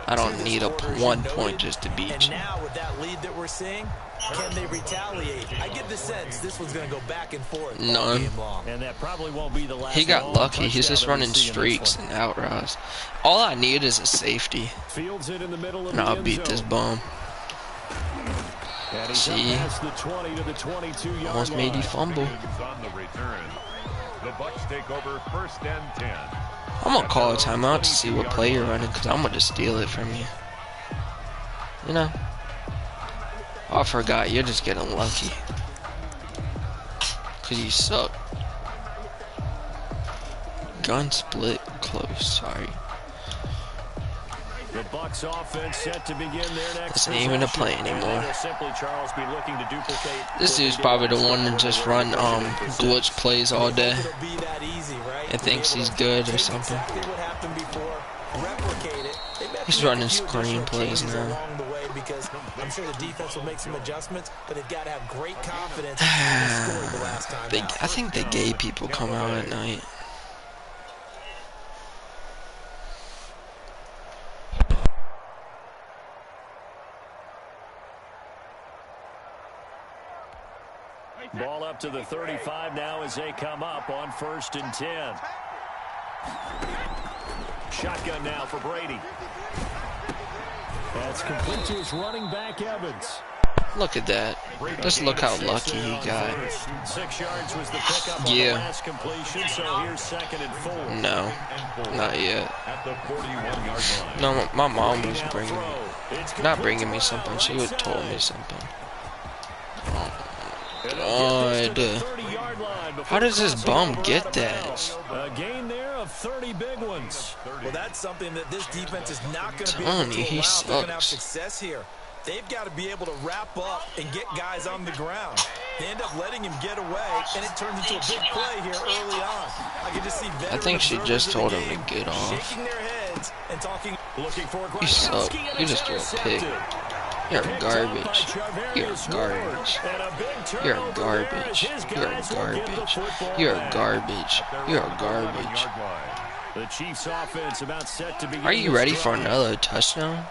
I don't need a 1 point just to beat And you. now with that lead that we're seeing, can they retaliate? I get the sense this was going to go back and forth all None. game long. And that probably won't be the last. He got long lucky. He's touchdown just that we running see in this streaks one. and out routes. All I need is a safety, Fields it in the middle of and the I'll end beat this zone. bum. And he's See? up past the 20 to the 22-yard Almost made you line. fumble. On the return. The Bucs take over 1st and 10. I'm going to call a timeout to see what play you're running, because I'm going to steal it from you. You know? Oh, I forgot. You're just getting lucky. Because you suck. Gun split close. Sorry. The Bucs offense set to begin their next This ain't even a play possession. anymore. They'll simply, Charles, be looking to duplicate This what dude's they did probably the last one time that just when run they were glitch plays all day It'll be that easy, right? and thinks he's good or something. Exactly what happened before, replicate it. They may have to He's make a running few screen additional plays changes now. along the way because I'm sure the defense will make some adjustments, but they've got to have great confidence. They scored the last time out. I think the gay people come out at night. Ball up to the 35 now as they come up on 1st and 10. Shotgun now for Brady. That's complete to his running back, Evans. Look at that. Just look how lucky he got. 6 yards was the pickup on the Yeah. last completion, so here's 2nd and 4. No, not yet. At the 41-yard line. No, my mom was not bringing me something. She would told me something. God. How does this bum get that? A gain there of 30 big ones. Well, that's something that this defense is not going to be Telling able you, to he allow if they're going to have sucks. success here. They've got to be able to wrap up and get guys on the ground. They end up letting him get away, and it turns into a big play here early on. I can just see I think she just told him to get off. shaking their heads and talking. Looking for You suck. You just threw a pick. You're garbage. You're garbage. You're garbage. You're garbage. You're garbage. You're garbage. The Chiefs offense about set to begin. Are you ready for another touchdown?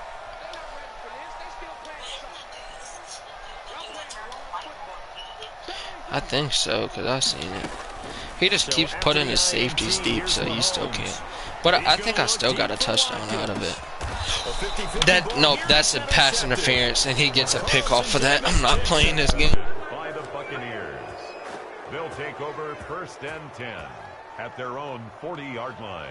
I think so, because I've seen it. He just keeps putting his safeties deep, so you still can't. But I think I still got a touchdown out of it. Nope, that's a pass interference, and he gets a pick off for that. I'm not playing this game. By the Buccaneers. They'll take over 1st and 10 at their own 40-yard line.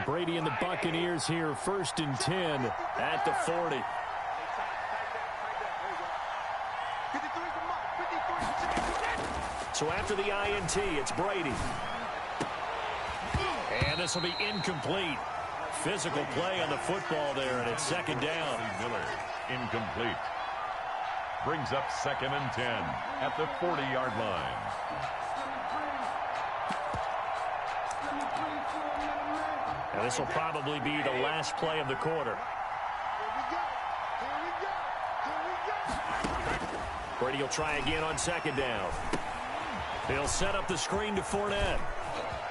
Brady and the Buccaneers here, 1st and 10 at the 40. So after the INT, it's Brady. And this will be incomplete. Physical play on the football there, and it's 2nd down. Miller, incomplete. Brings up 2nd and 10 at the 40-yard line. Now this will probably be the last play of the quarter. Brady will try again on 2nd down. He'll set up the screen to Fournette.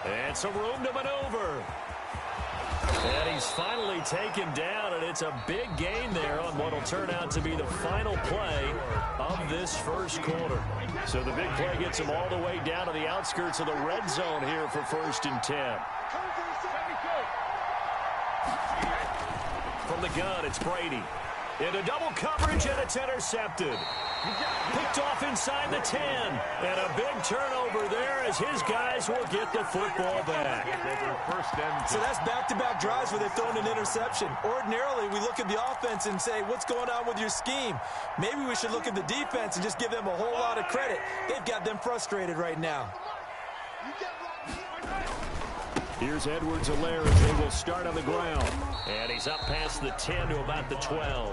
And some room to maneuver. And he's finally taken down, and it's a big gain there on what will turn out to be the final play of this 1st quarter. So the big play gets him all the way down to the outskirts of the red zone here for 1st and 10. From the gun, it's Brady. Into double coverage, and it's intercepted. Picked off inside the 10. And a big turnover there as his guys will get the football back. So that's back-to-back drives where they've thrown an interception. Ordinarily, we look at the offense and say, what's going on with your scheme? Maybe we should look at the defense and just give them a whole lot of credit. They've got them frustrated right now. Here's Edwards-Helaire as they will start on the ground. And he's up past the 10 to about the 12.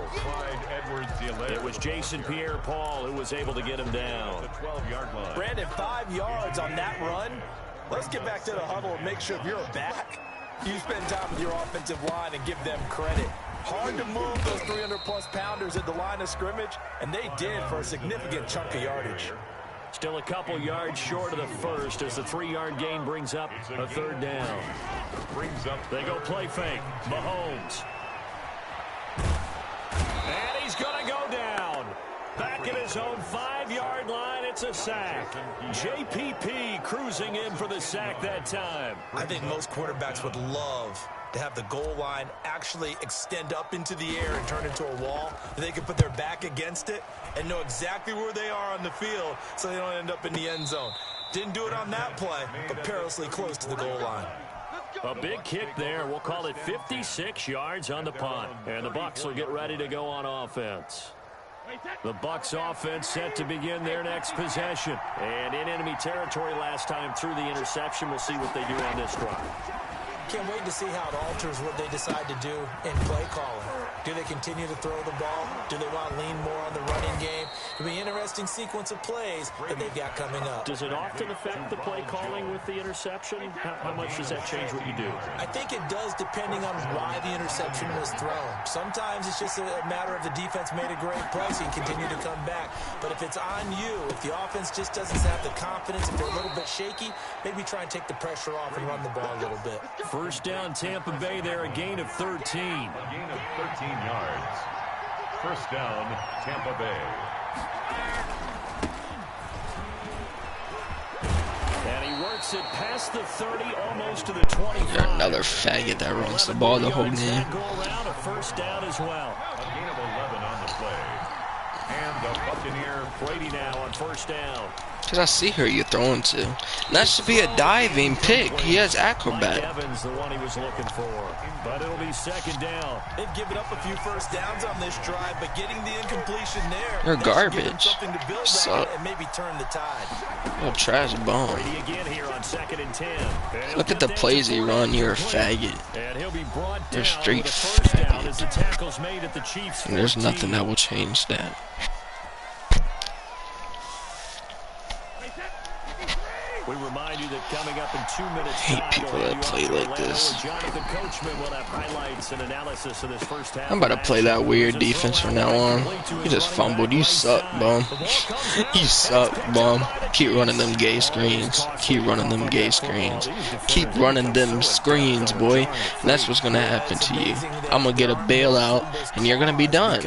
It was Jason Pierre-Paul who was able to get him down. The 12-yard line. Brandon, 5 yards on that run. Let's get back to the huddle and make sure if you're a back, you spend time with your offensive line and give them credit. Hard to move those 300-plus pounders at the line of scrimmage, and they did for a significant chunk of yardage. Still a couple yards short of the first as the 3-yard gain brings up a 3rd down. They go play fake. Mahomes. And he's going to go down. Back at his own 5-yard line, it's a sack. JPP cruising in for the sack that time. I think most quarterbacks would love to have the goal line actually extend up into the air and turn into a wall. They can put their back against it and know exactly where they are on the field so they don't end up in the end zone. Didn't do it on that play, but perilously close to the goal line. A big kick there. We'll call it 56 yards on the punt. And the Bucs will get ready to go on offense. The Bucs offense set to begin their next possession. And in enemy territory last time through the interception. We'll see what they do on this drive. Can't wait to see how it alters what they decide to do in play calling. Do they continue to throw the ball? Do they want to lean more on the running game? It'll be an interesting sequence of plays that they've got coming up. Does it often affect the play calling with the interception? How much does that change what you do? I think it does depending on why the interception was thrown. Sometimes it's just a matter of the defense made a great play, so you continue to come back. But if it's on you, if the offense just doesn't have the confidence, if they're a little bit shaky, maybe try and take the pressure off and run the ball a little bit. 1st down Tampa Bay there, a gain of 13. A gain of 13 yards. 1st down, Tampa Bay. And he works it past the 30, almost to the 25. You're another faggot that runs the ball the whole game. Go around a 1st down as well. A gain of 11 on the play. And the Buccaneer Brady now on 1st down. Because I see who you're throwing to. And that should be a diving pick. He has acrobat. Evans, the one he was looking for. But it'll be 2nd down. They've given up a few 1st downs on this drive, but getting the incompletion there, You're garbage. Something to build on and maybe turn the tide. You're a trash bomb. Brady again here on 2nd and 10. Look at the plays he run. You're a faggot. And he'll be brought You're a down straight with a 1st down as the faggot. tackle's made at the Chiefs. And there's nothing that will change that. We remind you that coming up in 2 minutes, I hate people that play like this. Jonathan Coachman will have highlights and analysis of this first half. I'm about to play that weird defense from now on. You just fumbled. You suck, bum. You suck, bum. Keep running them gay screens. Keep running them gay screens. Keep running them screens, boy. And that's what's going to happen to you. I'm going to get a bailout, and you're going to be done.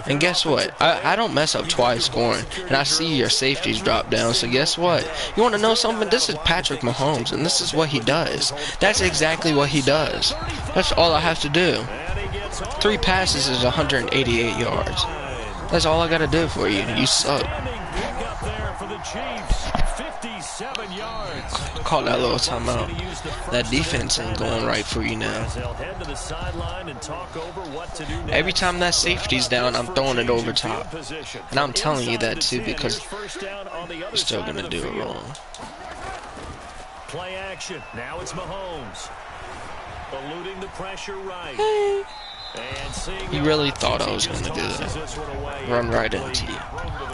And guess what? I don't mess up twice scoring. And I see your safeties drop down. So guess what? You want to know something? This is Patrick Mahomes. And this is what he does. That's exactly what he does. That's all I have to do. 3 passes is 188 yards. That's all I got to do for you. You suck. Call that little timeout. That defense ain't going right for you now. Every time that safety's down, I'm throwing it over top. And I'm telling you that too because you're still going to do it wrong. Play action. Now it's Mahomes. Eluding the pressure right. You really thought I was going to do that. Run right into you.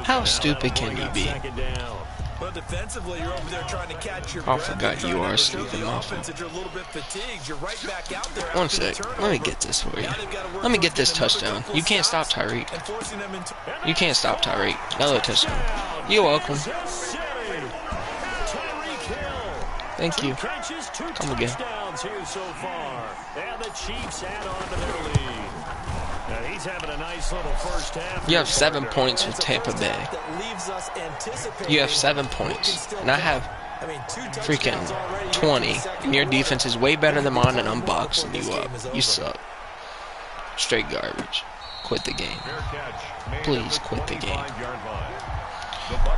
How stupid can you be? But defensively, you're over there trying to catch your I forgot you are stupid, my fault. One sec. Let me get this for you. Let me get this touchdown. You can't stop Tyreek. You can't stop Tyreek. Another touchdown. You're welcome. Thank you. Come again. And the Chiefs add on to their lead. He's having a nice little first half. You have 7 points with Tampa Bay. You have 7 points. And I have freaking 20. And your defense is way better than mine, and I'm boxing you up. You suck. Straight garbage. Quit the game. Please quit the game.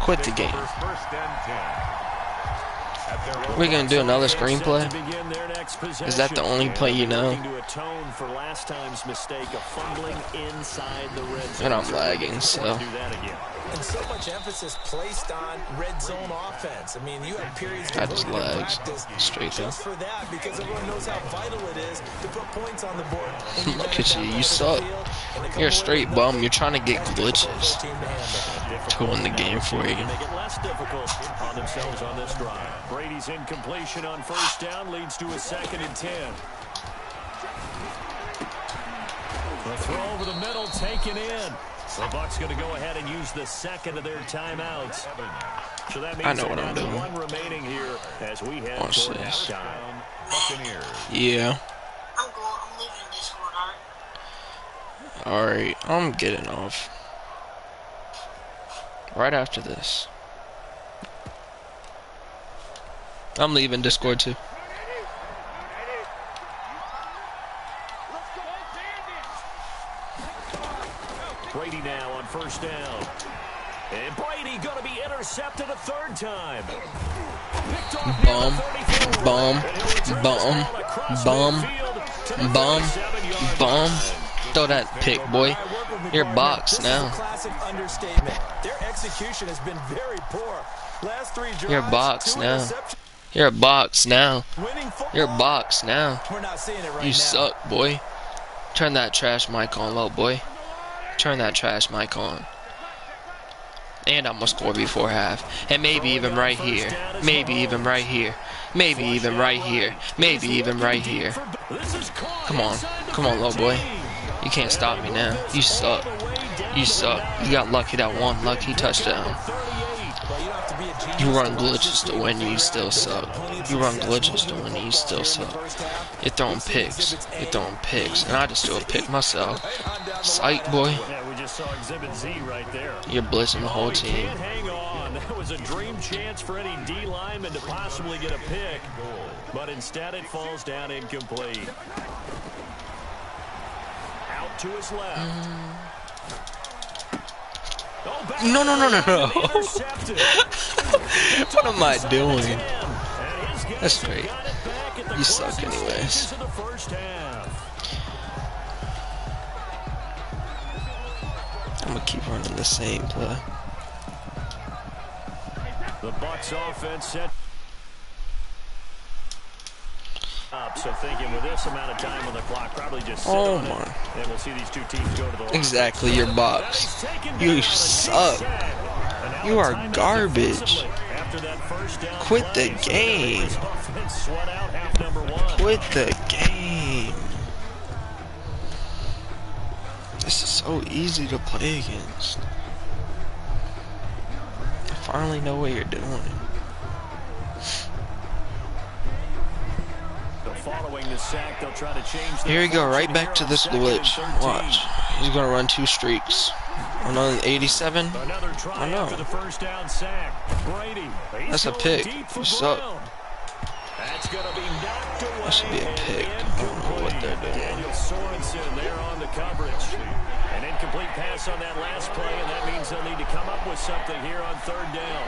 Quit the game. We're going to do another screenplay? Is that the only play you know? And I'm lagging, so. And so much emphasis placed on red zone offense. I mean, you have periods I just lags straight through. just for that because everyone knows how vital it is to put points on the board. Look at you, you suck. You're a straight bum. You're trying to get glitches to win the game for you. Make it less difficult on themselves on this drive. Brady's incompletion on first down leads to a 2nd and 10. The throw over the middle taken in. The Bucs going to go ahead and use the second of their timeouts. So that means I know what I'm doing. one remaining here as we head Watch toward this. halftime. Yeah. I'm leaving this one, Alright, I'm getting off. Right after this. I'm leaving Discord too. Brady now on first down. And Brady going to be intercepted a 3rd time. Bum, bum, bum, bum, bum, bum. Throw that pick, boy. You're boxed now. Their execution has been very poor. Last 3 drives, You're boxed 2 now. interceptions. You're boxed now. Winning football. You're boxed now. We're not seeing it right You now. suck, boy. Turn that trash mic on, low boy. Turn that trash mic on. And I'm gonna score before half. And maybe even right here. Maybe even right here. Maybe even right here. Maybe even right here. Come on. Come on, low boy. You can't stop me now. You suck. You suck. You got lucky that one lucky touchdown. You run glitches to win, you still suck. You run glitches to win, you still suck. You're throwing picks. You're throwing picks. And I just threw a pick myself. Psych, boy. Yeah, we just saw Exhibit Z right there. You're blitzing the whole team. Can't hang on. That was a dream chance for any D lineman to possibly get a pick. But instead it falls down incomplete. Out to his left. No, no, no, no, no. What am I doing? That's great. You suck anyways. I'm gonna keep running the same play. The Bucs offense set up, so thinking with this amount of time on the clock, probably just sit on it, and we'll see these two teams go to the line. Exactly, your box. You suck. You are garbage. after that first down. Quit the game. Sweat out half number one. Quit the game. This is so easy to play against. I finally know what you're doing. Following the sack, they'll try to change. Here we go, right back to this glitch. Watch. He's gonna run 2 streaks. Another 87. I know. That's a pick. You suck. That should be a pick. I don't know what they're doing. There on the coverage. An incomplete pass on that last play, and that means they'll need to come up with something here on 3rd down.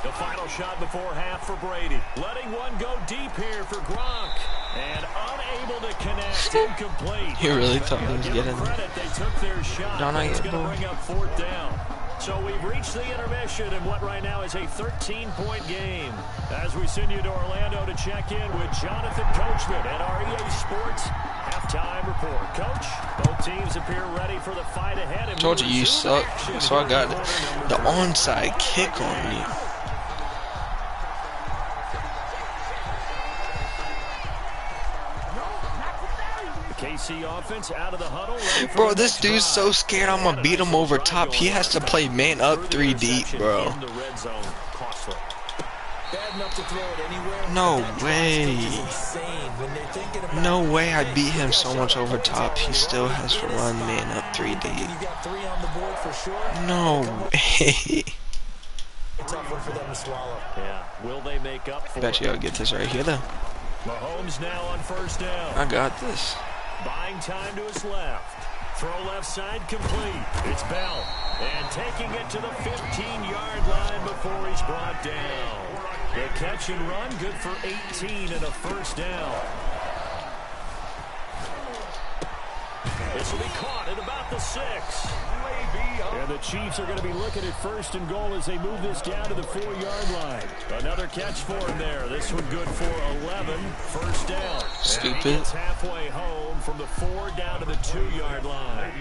The final shot before half for Brady. Letting one go deep here for Gronk. And unable to connect. Incomplete. He really thought he was getting credit, they took their shot. It's going to bring up 4th down. So we've reached the intermission in what right now is a 13-point game. As we send you to Orlando to check in with Jonathan Coachman at our EA Sports halftime report. Coach, both teams appear ready for the fight ahead. I told you you suck. So I got the onside kick on you. KC offense out of the huddle. Bro, this dude's so scared I'm gonna beat him over top. He has to play man up 3 deep, bro. No way. No way I beat him so much over top. He still has to run man up 3 deep. No way. Will they make up for it? Bet you I'll get this right here though. Mahomes now on 1st down. I got this. Buying time to his left. Throw left side complete. It's Bell. And taking it to the 15-yard line before he's brought down. The catch and run good for 18 and a 1st down. This will be caught at about the 6. And the Chiefs are going to be looking at 1st and goal as they move this down to the 4-yard line. Another catch for him there. This one good for 11. 1st down. Stupid. It's halfway home from the 4 down to the 2-yard line.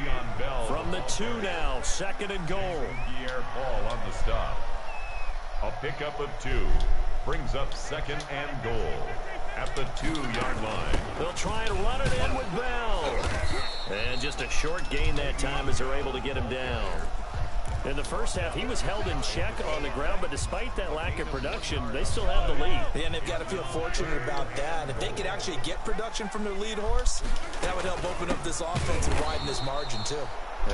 From the 2 now, 2nd and goal. Paul on the stop. A pickup of 2 brings up 2nd and goal at the 2-yard line. They'll try and run it in with Bell. And just a short gain that time as they're able to get him down. In the first half, he was held in check on the ground, but despite that lack of production, they still have the lead. Yeah, and they've got to feel fortunate about that. If they could actually get production from their lead horse, that would help open up this offense and widen this margin, too.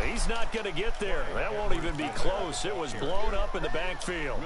He's not going to get there. That won't even be close. It was blown up in the backfield.